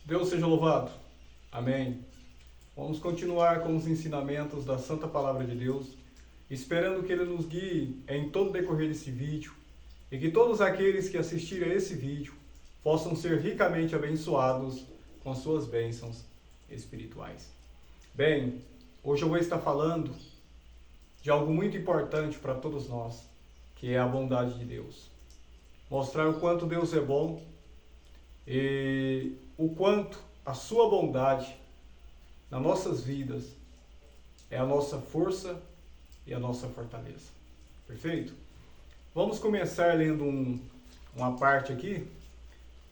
Deus seja louvado. Amém. Vamos continuar com os ensinamentos da Santa Palavra de Deus, esperando que Ele nos guie em todo o decorrer desse vídeo e que todos aqueles que assistirem a esse vídeo possam ser ricamente abençoados com suas bênçãos espirituais. Bem, hoje eu vou estar falando de algo muito importante para todos nós, que é a bondade de Deus. Mostrar o quanto Deus é bom e o quanto a sua bondade nas nossas vidas é a nossa força e a nossa fortaleza. Perfeito? Vamos começar lendo uma parte aqui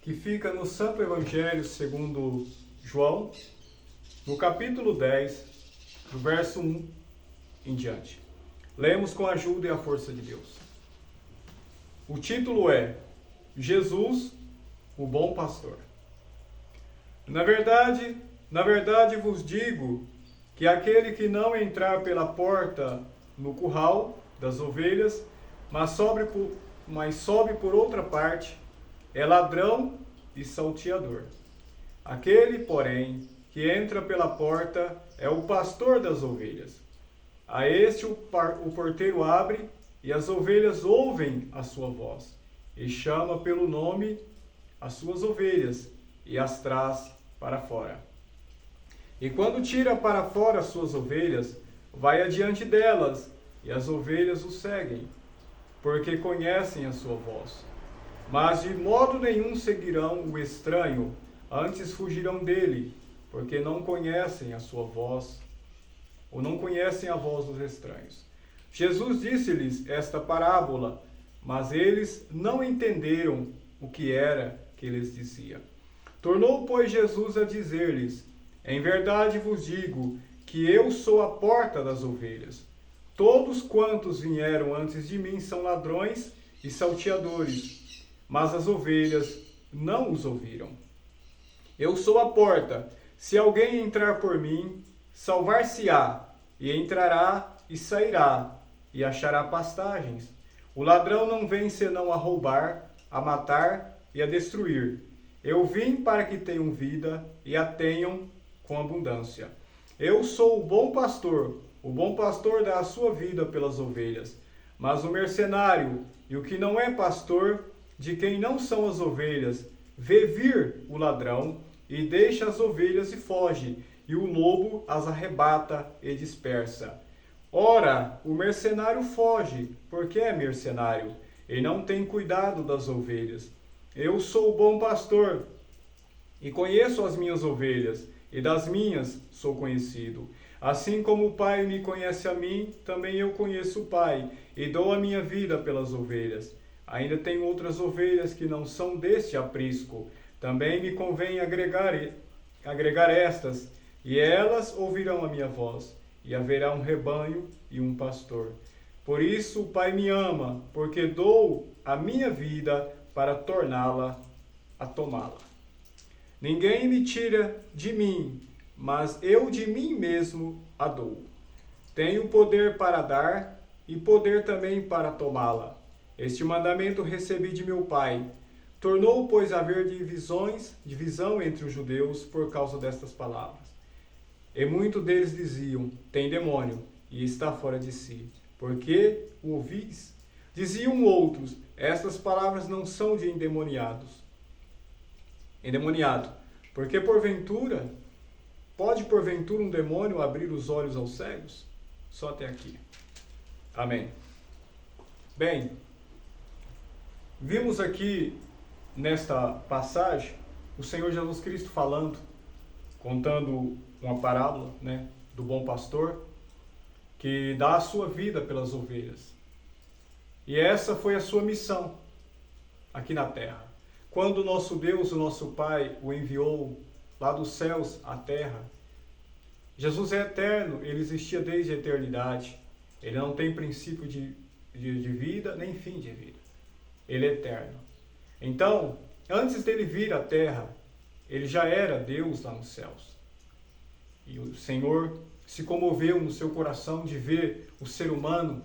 que fica no Santo Evangelho segundo João, no capítulo 10, do verso 1 em diante. Lemos com a ajuda e a força de Deus. O título é Jesus, o bom pastor. Na verdade vos digo que aquele que não entrar pela porta no curral das ovelhas, mas sobe por outra parte, é ladrão e salteador. Aquele, porém, que entra pela porta é o pastor das ovelhas. A este o porteiro abre, e as ovelhas ouvem a sua voz, e chama pelo nome as suas ovelhas, e as traz para fora. E quando tira para fora as suas ovelhas, vai adiante delas, e as ovelhas o seguem, porque conhecem a sua voz. Mas de modo nenhum seguirão o estranho, antes fugirão dele, porque não conhecem a sua voz, ou não conhecem a voz dos estranhos. Jesus disse-lhes esta parábola, mas eles não entenderam o que era que lhes dizia. Tornou, pois, Jesus a dizer-lhes: em verdade vos digo que eu sou a porta das ovelhas. Todos quantos vieram antes de mim são ladrões e salteadores, mas as ovelhas não os ouviram. Eu sou a porta. Se alguém entrar por mim, salvar-se-á, e entrará e sairá, e achará pastagens. O ladrão não vem senão a roubar, a matar e a destruir. Eu vim para que tenham vida e a tenham com abundância. Eu sou o bom pastor dá a sua vida pelas ovelhas. Mas o mercenário e o que não é pastor, de quem não são as ovelhas, vê vir o ladrão e deixa as ovelhas e foge, e o lobo as arrebata e dispersa. Ora, o mercenário foge, porque é mercenário, e não tem cuidado das ovelhas. Eu sou o bom pastor, e conheço as minhas ovelhas, e das minhas sou conhecido. Assim como o Pai me conhece a mim, também eu conheço o Pai, e dou a minha vida pelas ovelhas. Ainda tenho outras ovelhas que não são deste aprisco. Também me convém agregar estas, e elas ouvirão a minha voz. E haverá um rebanho e um pastor. Por isso o Pai me ama, porque dou a minha vida para torná-la a tomá-la. Ninguém me tira de mim, mas eu de mim mesmo a dou. Tenho poder para dar e poder também para tomá-la. Este mandamento recebi de meu Pai. Tornou, pois, a haver divisão entre os judeus por causa destas palavras. E muitos deles diziam: tem demônio, e está fora de si. Por que o ouvis? Diziam outros: estas palavras não são de endemoniado. Porque pode porventura um demônio abrir os olhos aos cegos? Só até aqui. Amém. Bem, vimos aqui nesta passagem o Senhor Jesus Cristo contando uma parábola, do bom pastor, que dá a sua vida pelas ovelhas. E essa foi a sua missão aqui na terra. Quando o nosso Deus, o nosso Pai, o enviou lá dos céus à terra, Jesus é eterno, ele existia desde a eternidade. Ele não tem princípio de vida, nem fim de vida. Ele é eterno. Então, antes dele vir à terra, ele já era Deus lá nos céus. E o Senhor se comoveu no seu coração de ver o ser humano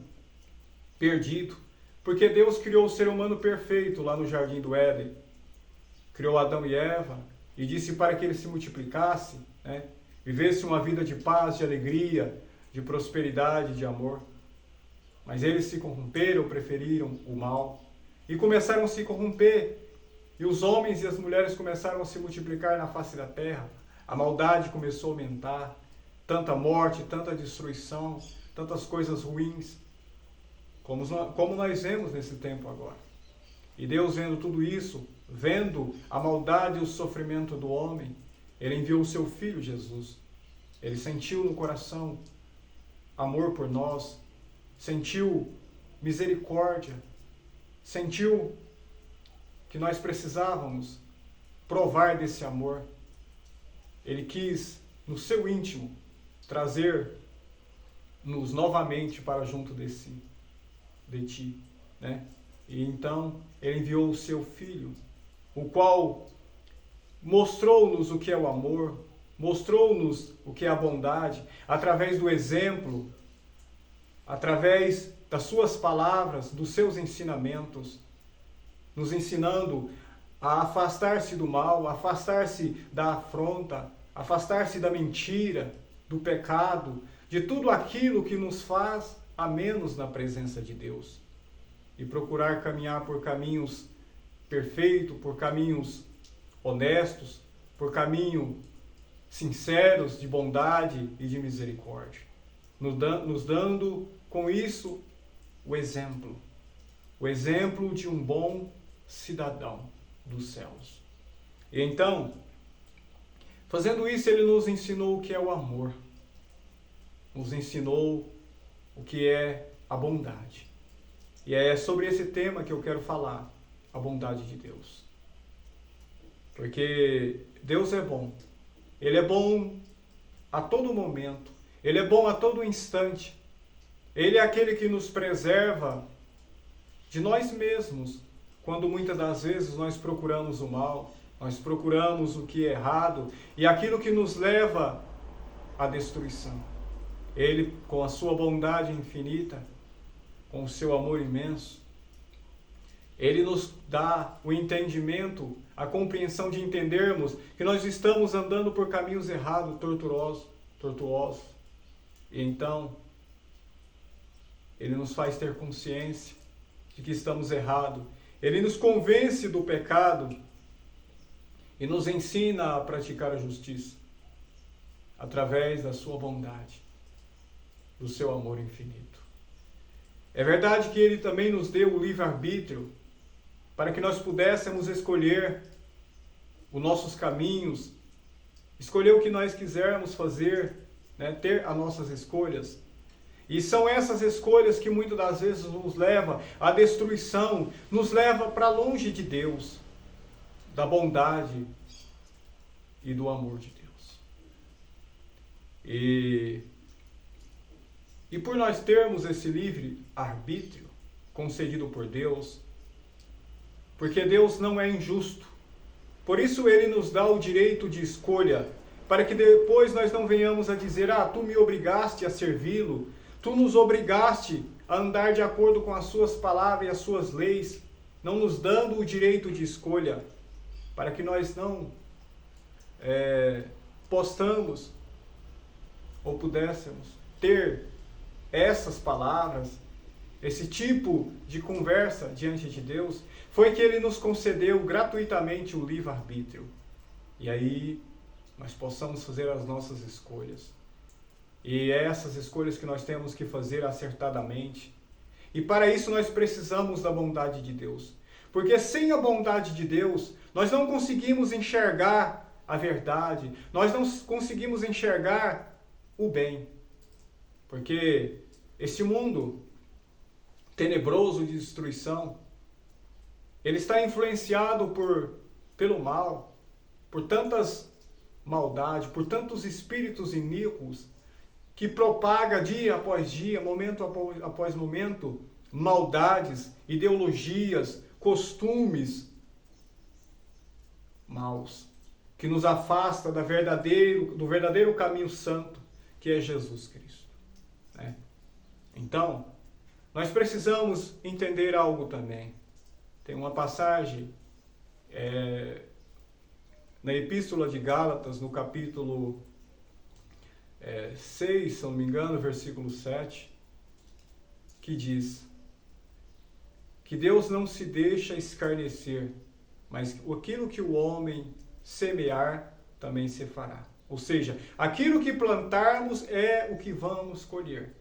perdido, porque Deus criou o ser humano perfeito lá no Jardim do Éden. Criou Adão e Eva, e disse para que ele se multiplicasse, né? Vivesse uma vida de paz, de alegria, de prosperidade, de amor. Mas eles se corromperam, preferiram o mal e começaram a se corromper. E os homens e as mulheres começaram a se multiplicar na face da terra. A maldade começou a aumentar. Tanta morte, tanta destruição, tantas coisas ruins, como nós vemos nesse tempo agora. E Deus, vendo tudo isso, vendo a maldade e o sofrimento do homem, Ele enviou o seu Filho Jesus. Ele sentiu no coração amor por nós, sentiu misericórdia, sentiu que nós precisávamos provar desse amor. Ele quis, no seu íntimo, trazer-nos novamente para junto de ti, né? E então ele enviou o seu Filho, o qual mostrou-nos o que é o amor, mostrou-nos o que é a bondade, através do exemplo, através das suas palavras, dos seus ensinamentos, nos ensinando a afastar-se do mal, afastar-se da afronta, afastar-se da mentira, do pecado, de tudo aquilo que nos faz a menos na presença de Deus. E procurar caminhar por caminhos perfeitos, por caminhos honestos, por caminhos sinceros de bondade e de misericórdia. Nos dando com isso o exemplo de um bom cidadão dos céus. E então, fazendo isso, ele nos ensinou o que é o amor, nos ensinou o que é a bondade. E é sobre esse tema que eu quero falar, a bondade de Deus. Porque Deus é bom. Ele é bom a todo momento. Ele é bom a todo instante. Ele é aquele que nos preserva de nós mesmos, quando muitas das vezes nós procuramos o mal, nós procuramos o que é errado e aquilo que nos leva à destruição. Ele, com a sua bondade infinita, com o seu amor imenso, Ele nos dá o entendimento, a compreensão de entendermos que nós estamos andando por caminhos errados, tortuosos. E então, Ele nos faz ter consciência de que estamos errados. Ele nos convence do pecado e nos ensina a praticar a justiça através da sua bondade, do seu amor infinito. É verdade que Ele também nos deu o livre-arbítrio para que nós pudéssemos escolher os nossos caminhos, escolher o que nós quisermos fazer, né? Ter as nossas escolhas. E são essas escolhas que muitas das vezes nos levam à destruição, nos leva para longe de Deus, da bondade e do amor de Deus. E por nós termos esse livre arbítrio concedido por Deus, porque Deus não é injusto, por isso Ele nos dá o direito de escolha, para que depois nós não venhamos a dizer: tu me obrigaste a servi-lo, tu nos obrigaste a andar de acordo com as suas palavras e as suas leis, não nos dando o direito de escolha, para que nós não possamos ou pudéssemos ter essas palavras, esse tipo de conversa diante de Deus. Foi que Ele nos concedeu gratuitamente o livre-arbítrio. E aí nós possamos fazer as nossas escolhas. E é essas escolhas que nós temos que fazer acertadamente. E para isso nós precisamos da bondade de Deus. Porque sem a bondade de Deus, nós não conseguimos enxergar a verdade. Nós não conseguimos enxergar o bem. Porque este mundo tenebroso de destruição, ele está influenciado pelo mal, por tantas maldades, por tantos espíritos iníquos, que propaga dia após dia, momento após momento, maldades, ideologias, costumes maus, que nos afasta do verdadeiro caminho santo, que é Jesus Cristo, né? Então, nós precisamos entender algo também. Tem uma passagem na Epístola de Gálatas, no capítulo 6, se não me engano, versículo 7, que diz que Deus não se deixa escarnecer, mas aquilo que o homem semear, também se fará. Ou seja, aquilo que plantarmos é o que vamos colher.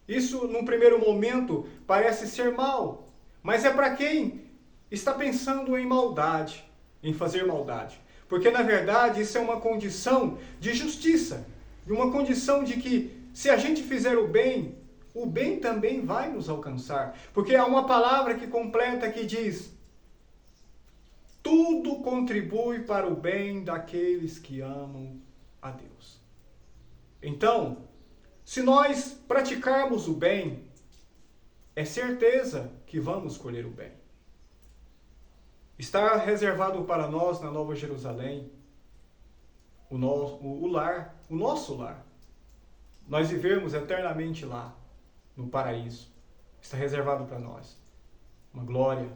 Isso, num primeiro momento, parece ser mal, mas é para quem está pensando em maldade, em fazer maldade. Porque, na verdade, isso é uma condição de justiça, de uma condição de que, se a gente fizer o bem também vai nos alcançar. Porque há uma palavra que completa, que diz: tudo contribui para o bem daqueles que amam a Deus. Então, se nós praticarmos o bem, é certeza que vamos colher o bem. Está reservado para nós na Nova Jerusalém o nosso lar. Nós vivemos eternamente lá, no paraíso. Está reservado para nós uma glória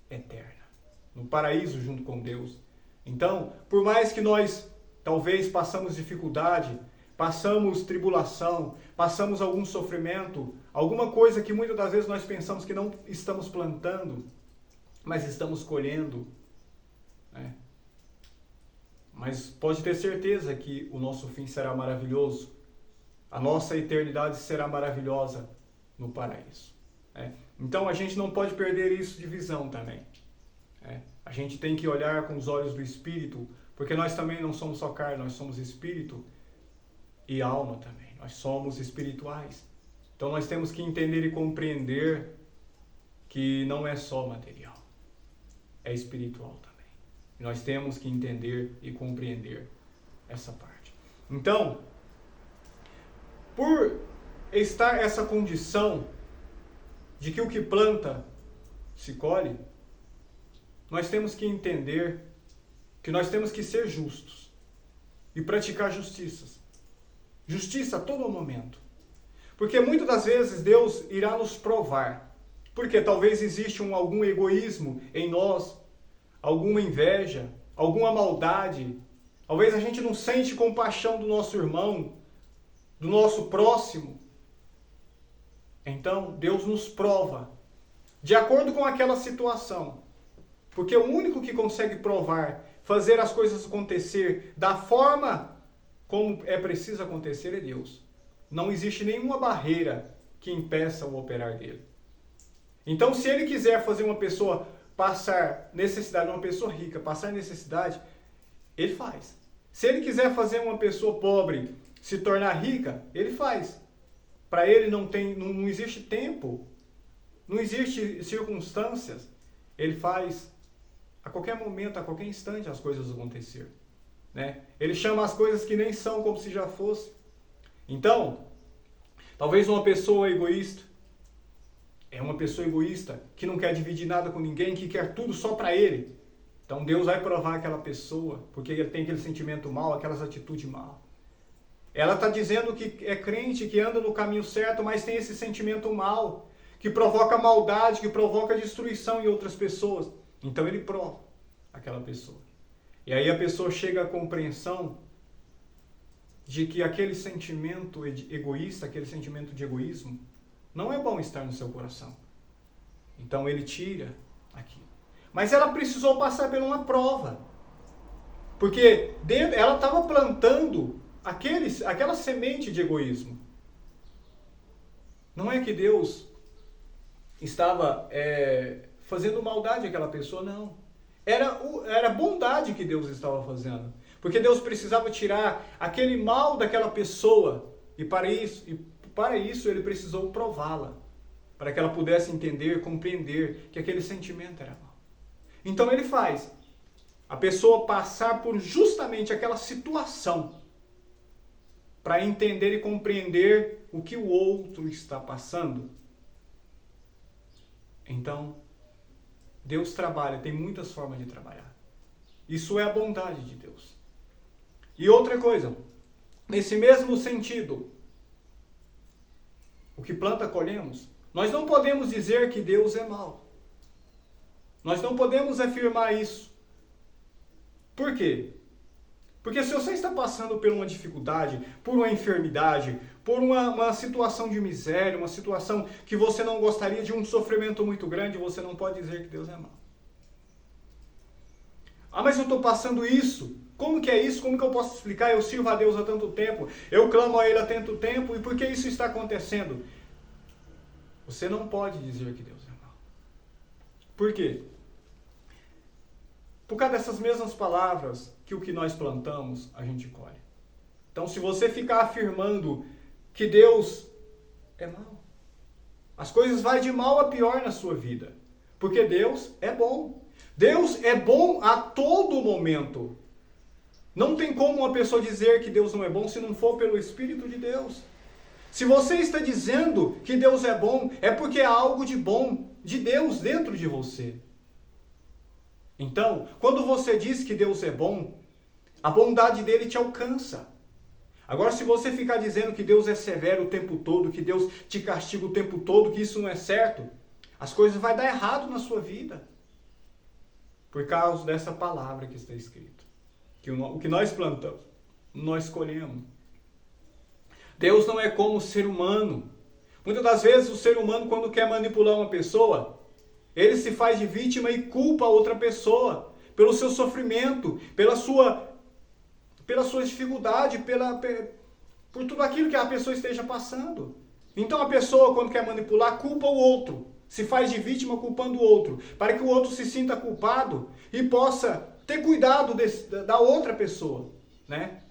eterna, no paraíso junto com Deus. Então, por mais que nós talvez passamos dificuldade, passamos tribulação, passamos algum sofrimento, alguma coisa que muitas das vezes nós pensamos que não estamos plantando, mas estamos colhendo, né? Mas pode ter certeza que o nosso fim será maravilhoso. A nossa eternidade será maravilhosa no paraíso, né? Então a gente não pode perder isso de visão também, né? A gente tem que olhar com os olhos do Espírito, porque nós também não somos só carne, nós somos Espírito e alma também. Nós somos espirituais. Então nós temos que entender e compreender que não é só material, é espiritual também. E nós temos que entender e compreender essa parte. Então, por estar essa condição de que o que planta se colhe, nós temos que entender que nós temos que ser justos e praticar justiças. Justiça a todo momento. Porque muitas das vezes Deus irá nos provar. Porque talvez exista algum egoísmo em nós, alguma inveja, alguma maldade. Talvez a gente não sente compaixão do nosso irmão, do nosso próximo. Então, Deus nos prova de acordo com aquela situação. Porque o único que consegue provar, fazer as coisas acontecer da forma como é preciso acontecer é Deus. Não existe nenhuma barreira que impeça o operar dele. Então, se ele quiser fazer uma pessoa passar necessidade, uma pessoa rica passar necessidade, ele faz. Se ele quiser fazer uma pessoa pobre se tornar rica, ele faz. Para ele não existe tempo, não existe circunstâncias. Ele faz a qualquer momento, a qualquer instante as coisas acontecer, né? Ele chama as coisas que nem são como se já fosse. Então, talvez uma pessoa egoísta, é uma pessoa egoísta que não quer dividir nada com ninguém, que quer tudo só para ele. Então Deus vai provar aquela pessoa, porque ele tem aquele sentimento mal, aquelas atitudes mal. Ela está dizendo que é crente, que anda no caminho certo, mas tem esse sentimento mal, que provoca maldade, que provoca destruição em outras pessoas. Então ele prova aquela pessoa. E aí a pessoa chega à compreensão de que aquele sentimento egoísta, aquele sentimento de egoísmo, não é bom estar no seu coração. Então ele tira aquilo. Mas ela precisou passar por uma prova. Porque ela estava plantando aquela semente de egoísmo. Não é que Deus estava fazendo maldade àquela pessoa, não. Era bondade que Deus estava fazendo. Porque Deus precisava tirar aquele mal daquela pessoa. E para isso ele precisou prová-la. Para que ela pudesse entender, compreender que aquele sentimento era mal. Então ele faz a pessoa passar por justamente aquela situação. Para entender e compreender o que o outro está passando. Então, Deus trabalha, tem muitas formas de trabalhar. Isso é a bondade de Deus. E outra coisa, nesse mesmo sentido, o que planta colhemos, nós não podemos dizer que Deus é mau. Nós não podemos afirmar isso. Por quê? Porque se você está passando por uma dificuldade, por uma enfermidade, por uma situação de miséria, uma situação que você não gostaria, de um sofrimento muito grande, você não pode dizer que Deus é mau. Ah, mas eu estou passando isso. Como que é isso? Como que eu posso explicar? Eu sirvo a Deus há tanto tempo, eu clamo a Ele há tanto tempo, e por que isso está acontecendo? Você não pode dizer que Deus é mau. Por quê? Por causa dessas mesmas palavras, que o que nós plantamos, a gente colhe. Então, se você ficar afirmando que Deus é mau, as coisas vão de mal a pior na sua vida. Porque Deus é bom. Deus é bom a todo momento. Não tem como uma pessoa dizer que Deus não é bom se não for pelo Espírito de Deus. Se você está dizendo que Deus é bom, é porque há algo de bom de Deus dentro de você. Então, quando você diz que Deus é bom, a bondade dele te alcança. Agora, se você ficar dizendo que Deus é severo o tempo todo, que Deus te castiga o tempo todo, que isso não é certo, as coisas vão dar errado na sua vida. Por causa dessa palavra que está escrito. Que o que nós plantamos, nós colhemos. Deus não é como o ser humano. Muitas das vezes o ser humano, quando quer manipular uma pessoa, ele se faz de vítima e culpa a outra pessoa pelo seu sofrimento, pela sua dificuldade, por tudo aquilo que a pessoa esteja passando. Então a pessoa, quando quer manipular, culpa o outro. Se faz de vítima culpando o outro, para que o outro se sinta culpado e possa ter cuidado da outra pessoa, né?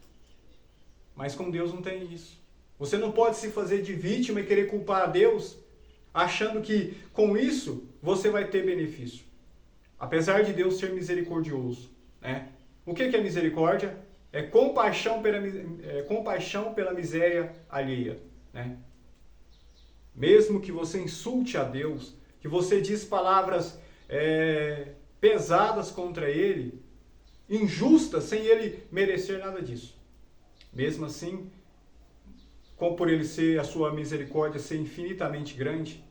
Mas com Deus não tem isso. Você não pode se fazer de vítima e querer culpar a Deus, achando que com isso você vai ter benefício. Apesar de Deus ser misericordioso, né? O que é misericórdia? É compaixão pela miséria alheia, né? Mesmo que você insulte a Deus, que você diz palavras pesadas contra Ele, injustas, sem Ele merecer nada disso. Mesmo assim, como por Ele ser, a sua misericórdia ser infinitamente grande,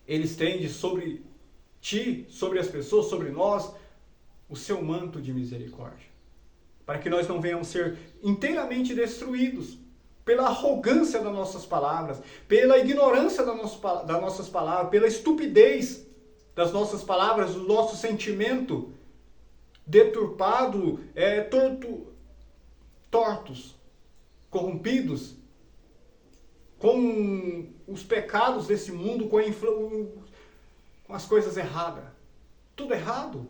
Ele estende sobre ti, sobre as pessoas, sobre nós, o seu manto de misericórdia. Para que nós não venhamos ser inteiramente destruídos pela arrogância das nossas palavras, pela ignorância das nossas palavras, pela estupidez das nossas palavras, do nosso sentimento deturpado, tortos, corrompidos, com os pecados desse mundo, com as coisas erradas. Tudo errado.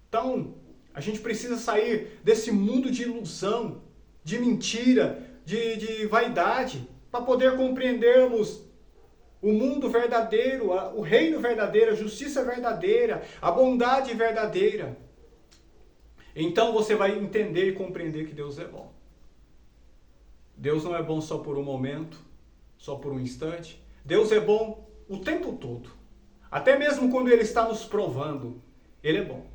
Então, a gente precisa sair desse mundo de ilusão, de mentira, de vaidade, para poder compreendermos o mundo verdadeiro, o reino verdadeiro, a justiça verdadeira, a bondade verdadeira. Então você vai entender e compreender que Deus é bom. Deus não é bom só por um momento, só por um instante. Deus é bom o tempo todo. Até mesmo quando Ele está nos provando, Ele é bom.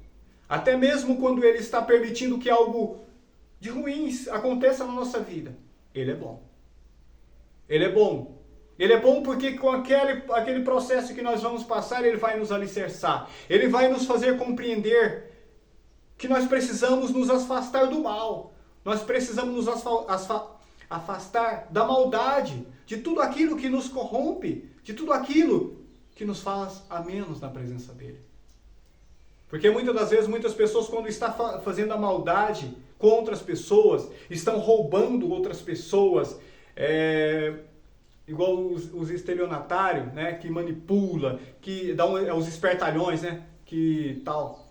Até mesmo quando Ele está permitindo que algo de ruim aconteça na nossa vida, Ele é bom. Ele é bom. Ele é bom porque com aquele processo que nós vamos passar, Ele vai nos alicerçar. Ele vai nos fazer compreender que nós precisamos nos afastar do mal. Nós precisamos nos afastar da maldade, de tudo aquilo que nos corrompe, de tudo aquilo que nos faz a menos na presença dEle. Porque muitas das vezes, muitas pessoas, quando estão fazendo a maldade com outras pessoas, estão roubando outras pessoas, igual os estelionatários, né, que manipula, que dá os espertalhões, né, que tal,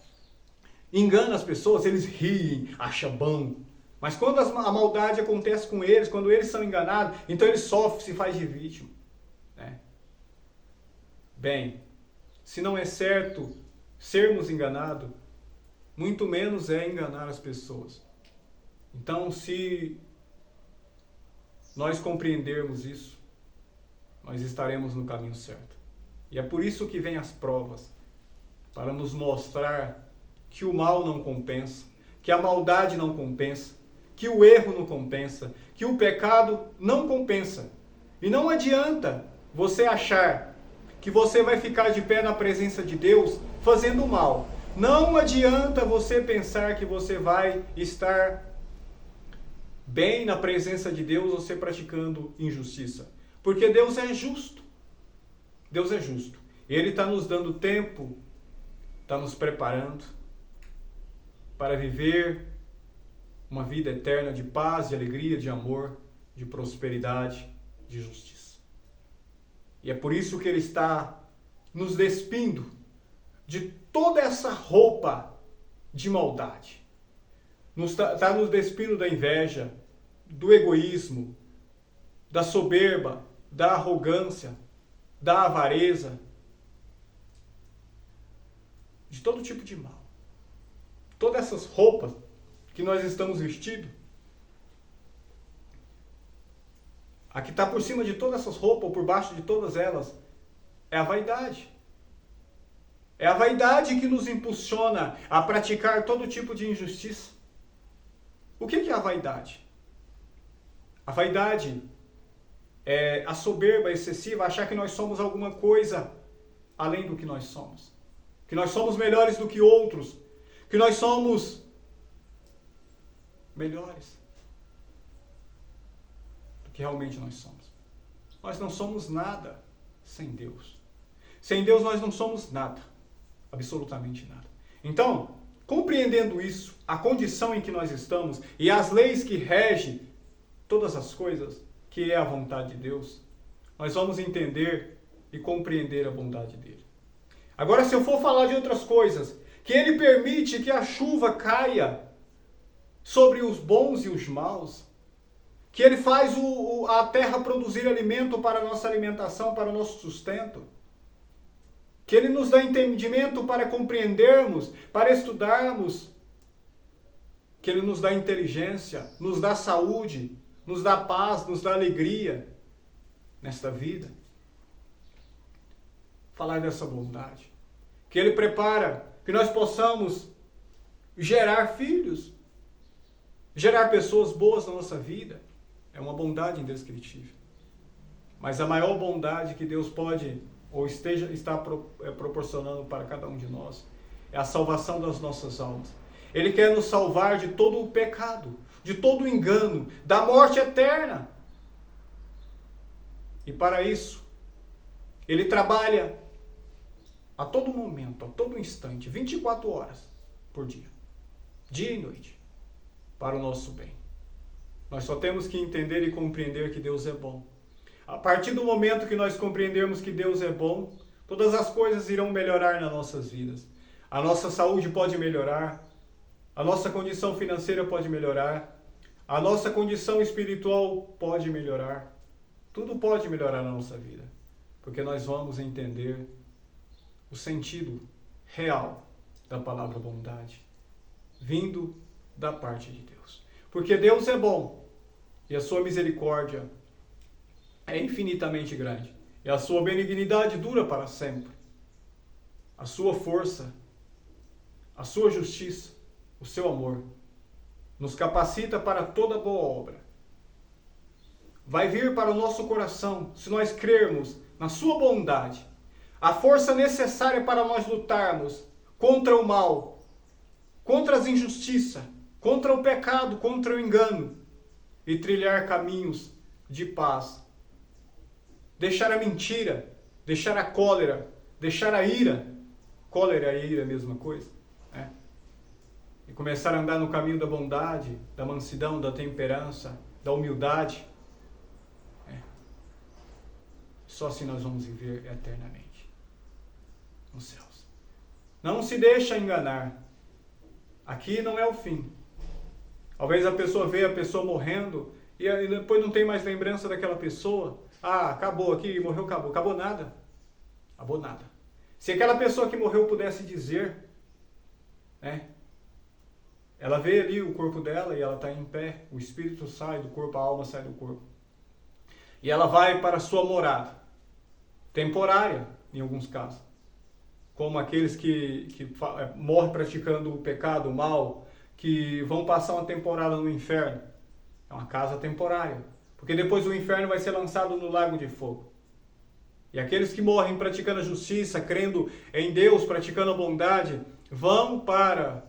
engana as pessoas, eles riem, acham bom. Mas quando a maldade acontece com eles, quando eles são enganados, então eles sofrem, se faz de vítima, né? Bem, se não é certo sermos enganados, muito menos é enganar as pessoas. Então, se nós compreendermos isso, nós estaremos no caminho certo. E é por isso que vem as provas, para nos mostrar que o mal não compensa, que a maldade não compensa, que o erro não compensa, que o pecado não compensa. E não adianta você achar que você vai ficar de pé na presença de Deus fazendo mal. Não adianta você pensar que você vai estar bem na presença de Deus você praticando injustiça. Porque Deus é justo. Deus é justo. Ele está nos dando tempo, está nos preparando para viver uma vida eterna de paz, de alegria, de amor, de prosperidade, de justiça. E é por isso que Ele está nos despindo de toda essa roupa de maldade. Está nos despindo da inveja, do egoísmo, da soberba, da arrogância, da avareza, de todo tipo de mal. Todas essas roupas que nós estamos vestidos, a que está por cima de todas essas roupas, ou por baixo de todas elas, é a vaidade. É a vaidade que nos impulsiona a praticar todo tipo de injustiça. O que é a vaidade? A vaidade é a soberba excessiva, achar que nós somos alguma coisa além do que nós somos. Que nós somos melhores do que outros. Que nós somos melhores do que realmente nós somos. Nós não somos nada sem Deus. Sem Deus nós não somos nada. Absolutamente nada. Então, compreendendo isso, a condição em que nós estamos e as leis que regem todas as coisas, que é a vontade de Deus, nós vamos entender e compreender a bondade dele. Agora, se eu for falar de outras coisas, que ele permite que a chuva caia sobre os bons e os maus, que ele faz a terra produzir alimento para a nossa alimentação, para o nosso sustento, que ele nos dá entendimento para compreendermos, para estudarmos, que ele nos dá inteligência, nos dá saúde, nos dá paz, nos dá alegria nesta vida. Falar dessa bondade. Que ele prepara que nós possamos gerar filhos, gerar pessoas boas na nossa vida. É uma bondade indescritível. Mas a maior bondade que Deus pode ou está proporcionando para cada um de nós é a salvação das nossas almas. Ele quer nos salvar de todo o pecado, de todo o engano, da morte eterna. E para isso, Ele trabalha a todo momento, a todo instante, 24 horas por dia e noite, para o nosso bem. Nós só temos que entender e compreender que Deus é bom. A partir do momento que nós compreendermos que Deus é bom, todas as coisas irão melhorar nas nossas vidas. A nossa saúde pode melhorar, a nossa condição financeira pode melhorar, a nossa condição espiritual pode melhorar. Tudo pode melhorar na nossa vida, porque nós vamos entender o sentido real da palavra bondade, vindo da parte de Deus. Porque Deus é bom e a sua misericórdia é infinitamente grande. E a sua benignidade dura para sempre. A sua força, a sua justiça, o seu amor, nos capacita para toda boa obra. Vai vir para o nosso coração, se nós crermos na sua bondade, a força necessária para nós lutarmos contra o mal, contra as injustiças, contra o pecado, contra o engano, e trilhar caminhos de paz. Deixar a mentira, deixar a cólera, deixar a ira. Cólera e ira é a mesma coisa. Né? E começar a andar no caminho da bondade, da mansidão, da temperança, da humildade. Só assim nós vamos viver eternamente nos céus. Não se deixa enganar. Aqui não é o fim. Talvez a pessoa vê a pessoa morrendo e depois não tem mais lembrança daquela pessoa. Ah, acabou aqui, morreu, acabou. Acabou nada. Acabou nada. Se aquela pessoa que morreu pudesse dizer, né? Ela vê ali o corpo dela e ela está em pé. O espírito sai do corpo, a alma sai do corpo. E ela vai para a sua morada. Temporária, em alguns casos. Como aqueles que morrem praticando o pecado, o mal, que vão passar uma temporada no inferno. É uma casa temporária. Porque depois o inferno vai ser lançado no lago de fogo. E aqueles que morrem praticando a justiça, crendo em Deus, praticando a bondade, vão para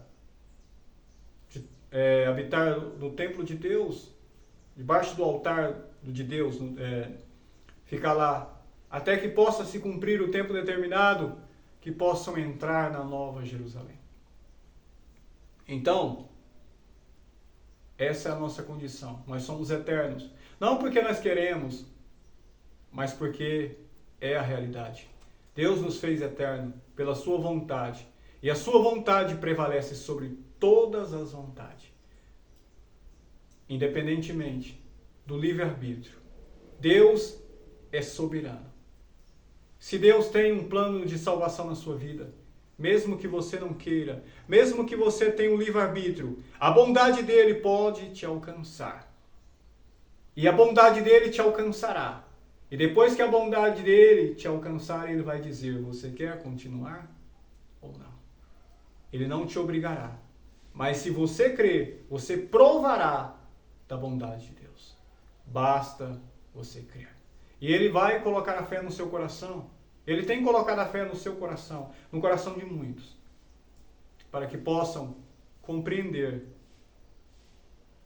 habitar no templo de Deus, debaixo do altar de Deus, ficar lá, até que possa se cumprir o tempo determinado, que possam entrar na Nova Jerusalém. Então, essa é a nossa condição. Nós somos eternos. Não porque nós queremos, mas porque é a realidade. Deus nos fez eterno pela sua vontade. E a sua vontade prevalece sobre todas as vontades. Independentemente do livre-arbítrio. Deus é soberano. Se Deus tem um plano de salvação na sua vida, mesmo que você não queira, mesmo que você tenha um livre-arbítrio, a bondade dele pode te alcançar. E a bondade dele te alcançará. E depois que a bondade dele te alcançar, ele vai dizer, você quer continuar ou não? Ele não te obrigará. Mas se você crer, você provará da bondade de Deus. Basta você crer. E ele vai colocar a fé no seu coração. Ele tem colocado a fé no seu coração, no coração de muitos, para que possam compreender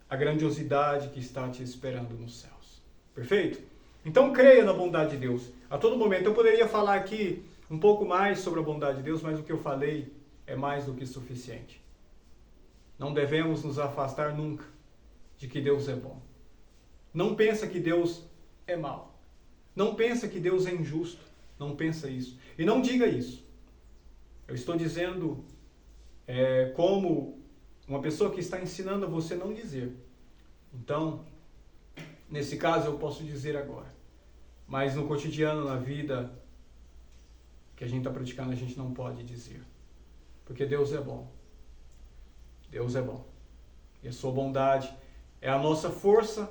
a grandiosidade que está te esperando nos céus. Perfeito? Então creia na bondade de Deus. A todo momento eu poderia falar aqui um pouco mais sobre a bondade de Deus, mas o que eu falei é mais do que suficiente. Não devemos nos afastar nunca de que Deus é bom. Não pensa que Deus é mau. Não pensa que Deus é injusto. Não pensa isso. E não diga isso. Eu estou dizendo como uma pessoa que está ensinando a você não dizer. Então, nesse caso eu posso dizer agora. Mas no cotidiano, na vida que a gente está praticando, a gente não pode dizer. Porque Deus é bom. Deus é bom. E a sua bondade é a nossa força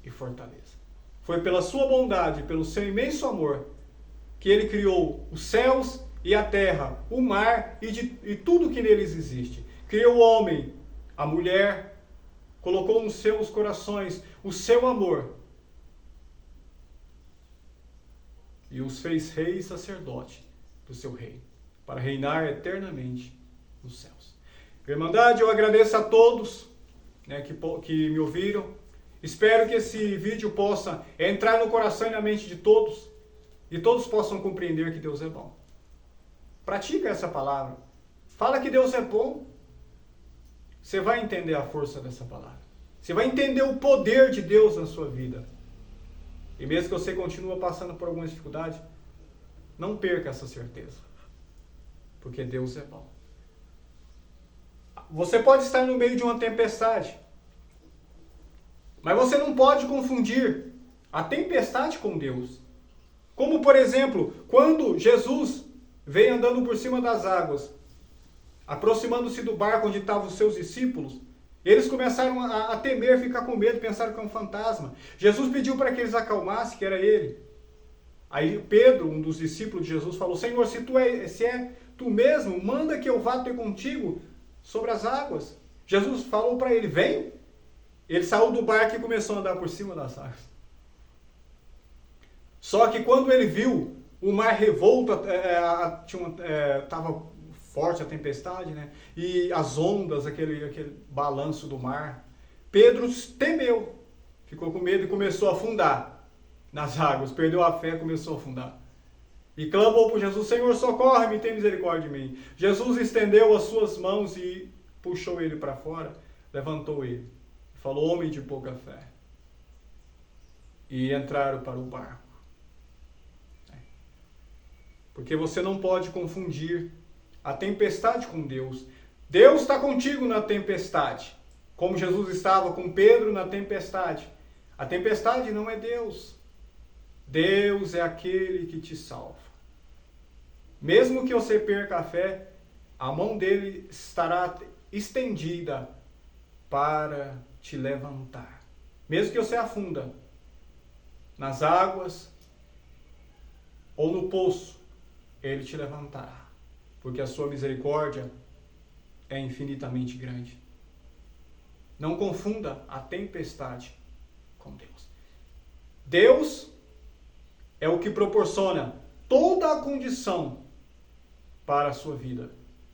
e fortaleza. Foi pela sua bondade, pelo seu imenso amor, que ele criou os céus e a terra, o mar e tudo que neles existe. Criou o homem, a mulher, colocou nos seus corações o seu amor e os fez rei e sacerdote do seu reino, para reinar eternamente nos céus. Irmandade, eu agradeço a todos que me ouviram. Espero que esse vídeo possa entrar no coração e na mente de todos, e todos possam compreender que Deus é bom. Pratica essa palavra. Fala que Deus é bom. Você vai entender a força dessa palavra. Você vai entender o poder de Deus na sua vida. E mesmo que você continue passando por algumas dificuldades, não perca essa certeza. Porque Deus é bom. Você pode estar no meio de uma tempestade, mas você não pode confundir a tempestade com Deus. Como, por exemplo, quando Jesus veio andando por cima das águas, aproximando-se do barco onde estavam os seus discípulos, eles começaram a temer, ficar com medo, pensaram que era um fantasma. Jesus pediu para que eles acalmassem, que era ele. Aí Pedro, um dos discípulos de Jesus, falou, Senhor, se é tu mesmo, manda que eu vá ter contigo sobre as águas. Jesus falou para ele, vem. Ele saiu do barco e começou a andar por cima das águas. Só que quando ele viu o mar revolto, estava forte a tempestade, né? E as ondas, aquele balanço do mar, Pedro temeu, ficou com medo e começou a afundar nas águas, perdeu a fé e começou a afundar. E clamou por Jesus, Senhor, socorre-me, tem misericórdia de mim. Jesus estendeu as suas mãos e puxou ele para fora, levantou ele. Falou, homem de pouca fé. E entraram para o barco. Porque você não pode confundir a tempestade com Deus. Deus está contigo na tempestade. Como Jesus estava com Pedro na tempestade. A tempestade não é Deus. Deus é aquele que te salva. Mesmo que você perca a fé, a mão dele estará estendida para te levantar. Mesmo que você afunda nas águas ou no poço, ele te levantará, porque a sua misericórdia é infinitamente grande. Não confunda a tempestade com Deus. Deus é o que proporciona toda a condição para a sua vida.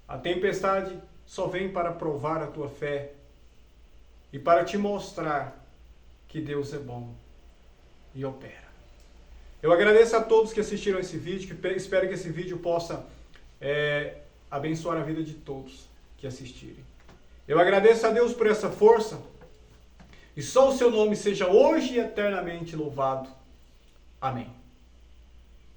A tempestade só vem para provar a tua fé e para te mostrar que Deus é bom e opera. Eu agradeço a todos que assistiram esse vídeo, espero que esse vídeo possa abençoar a vida de todos que assistirem. Eu agradeço a Deus por essa força e só o seu nome seja hoje e eternamente louvado. Amém.